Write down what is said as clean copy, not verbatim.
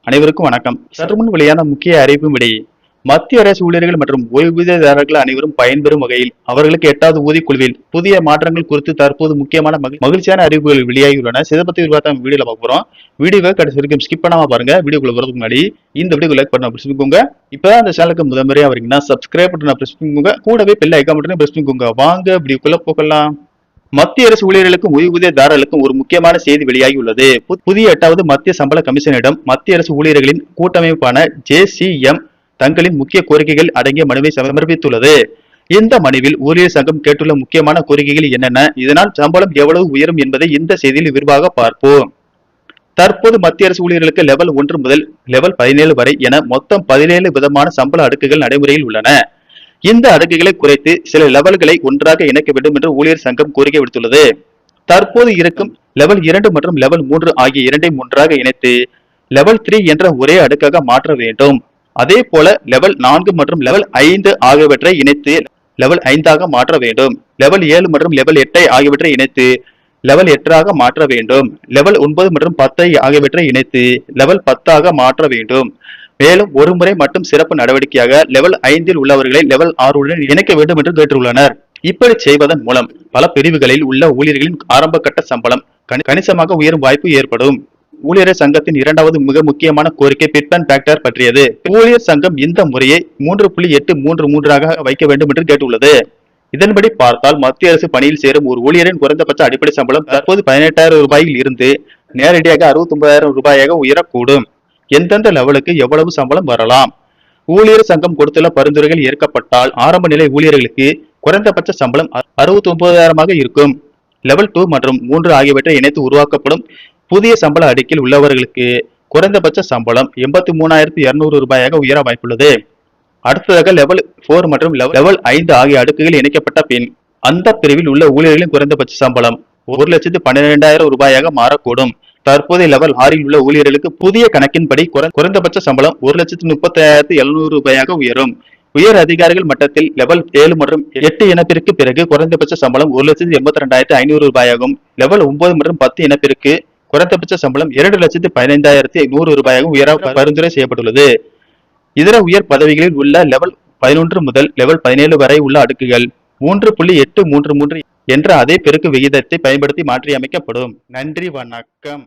அனைவருக்கும் வணக்கம். சற்று முன் வெளியான முக்கிய அறிவிப்பும் விடை. மத்திய அரசு ஊழியர்கள் மற்றும் ஓய்வூதியதாரர்கள் அனைவரும் பயன்பெறும் வகையில் அவர்களுக்கு 8வது ஊதியக்குழுவில் புதிய மாற்றங்கள் குறித்து தற்போது முக்கியமான மகிழ்ச்சியான அறிவிப்புகள் வெளியாகியுள்ளன. இதை பத்தி விவாதம் வீடியோல பார்க்க போறோம். வீடியோவை கடைசி வரைக்கும் ஸ்கிப் பண்ணாம பாருங்க. வீடியோக்குள்ள வரதுக்கு முன்னாடி இந்த வீடியோ லைக் பண்ண பிரஸ் பண்ணிக்கோங்க. இப்போ அந்த சேனலுக்கு முதன்முறையா வரீங்கன்னா சப்ஸ்கிரைப் பண்ண பிரஸ் பண்ணிக்கோங்க. கூடவே பெல் ஐகான் பட்டனை பிரஸ் பண்ணிக்கோங்க. வாங்க வீடியோக்குள்ள போகலாம். மத்திய அரசு ஊழியர்களுக்கும் ஓய்வூதியதாரர்களுக்கும் ஒரு முக்கியமான செய்தி வெளியாகியுள்ளது. புதிய 8வது மத்திய சம்பள கமிஷனிடம் மத்திய அரசு ஊழியர்களின் கூட்டமைப்பான JCM தங்களின் முக்கிய கோரிக்கைகள் அடங்கிய மனுவை சமர்ப்பித்துள்ளது. இந்த மனுவில் ஊழியர் சங்கம் கேட்டுள்ள முக்கியமான கோரிக்கைகள் என்னென்ன, இதனால் சம்பளம் எவ்வளவு உயரும் என்பதை இந்த செய்தியில் விரிவாக பார்ப்போம். தற்போது மத்திய அரசு ஊழியர்களுக்கு லெவல் 1 முதல் லெவல் 17 வரை என மொத்தம் 17 விதமான சம்பள அடுக்குகள் நடைமுறையில் உள்ளன. இந்த அடுக்குகளை குறைத்து சில லெவல்களை ஒன்றாக இணைக்க வேண்டும் என்று ஊழியர் சங்கம் கோரிக்கை விடுத்துள்ளது. தற்போது இருக்கும் லெவல் 2 மற்றும் லெவல் 3 ஆகிய இரண்டையும் ஒன்றாக இணைத்து லெவல் 3 என்ற ஒரே அடுக்காக மாற்ற வேண்டும். அதே போல லெவல் 4 மற்றும் லெவல் 5 ஆகியவற்றை இணைத்து லெவல் 5ஆக மாற்ற வேண்டும். லெவல் 7 மற்றும் லெவல் 8 ஆகியவற்றை இணைத்து லெவல் 8ஆக மாற்ற வேண்டும். லெவல் 9 மற்றும் 10 ஆகியவற்றை இணைத்து லெவல் 10ஆக மாற்ற வேண்டும். மேலும் ஒரு முறை மட்டும் சிறப்பு நடவடிக்கையாக லெவல் 5 உள்ளவர்களை லெவல் 6 உடன் இணைக்க வேண்டும் என்று கேட்டுள்ளனர். இப்படி செய்வதன் மூலம் பல பிரிவுகளில் உள்ள ஊழியர்களின் ஆரம்ப கட்ட சம்பளம் கணிசமாக உயரும் வாய்ப்பு ஏற்படும். ஊழியர் சங்கத்தின் 2வது மிக முக்கியமான கோரிக்கை பிட்மேன் ஃபேக்டர் பற்றியது. ஊழியர் சங்கம் இந்த முறையை 3.833ஆக வைக்க வேண்டும் என்று கேட்டுள்ளது. இதன்படி பார்த்தால் மத்திய அரசு பணியில் சேரும் ஒரு ஊழியரின் குறைந்தபட்ச அடிப்படை சம்பளம் தற்போது 18,000 ரூபாயில் இருந்து நேரடியாக 69,000 ரூபாயாக உயரக்கூடும். எந்தெந்த லெவலுக்கு எவ்வளவு சம்பளம் வரலாம்? ஊழியர் சங்கம் கொடுத்துள்ள பரிந்துரைகள் ஏற்கப்பட்டால் ஆரம்ப நிலை ஊழியர்களுக்கு குறைந்தபட்ச சம்பளம் 69,000ஆக இருக்கும். லெவல் 2 மற்றும் 3 ஆகியவற்றை இணைத்து உருவாக்கப்படும் புதிய சம்பள அடுக்கில் உள்ளவர்களுக்கு குறைந்தபட்ச சம்பளம் 83,200 ரூபாயாக உயர வாய்ப்புள்ளது. அடுத்ததாக லெவல் 4 மற்றும் லெவல் 5 ஆகிய அடுக்குகள் இணைக்கப்பட்ட பின் அந்த பிரிவில் உள்ள ஊழியர்களின் குறைந்தபட்ச சம்பளம் 1,12,000 ரூபாயாக மாறக்கூடும். தற்போதைய லெவல் 6 உள்ள ஊழியர்களுக்கு புதிய கணக்கின்படி குறைந்தபட்ச சம்பளம் 1,35,700 ரூபாயாக உயரும். உயர் அதிகாரிகள் மட்டத்தில் லெவல் 7 மற்றும் 8 இணைப்பிற்கு பிறகு குறைந்தபட்ச சம்பளம் 1,82,500 ரூபாயாகவும், லெவல் 9 மற்றும் 10 இணைப்பிற்கு குறைந்தபட்ச சம்பளம் 2,15,100 ரூபாயாகவும் உயர பரிந்துரை செய்யப்பட்டுள்ளது. இதர உயர் பதவிகளில் உள்ள லெவல் 11 முதல் லெவல் 17 வரை உள்ள அடுக்குகள் 3.833 என்ற அதே பெருக்கு விகிதத்தை பயன்படுத்தி மாற்றியமைக்கப்படும். நன்றி, வணக்கம்.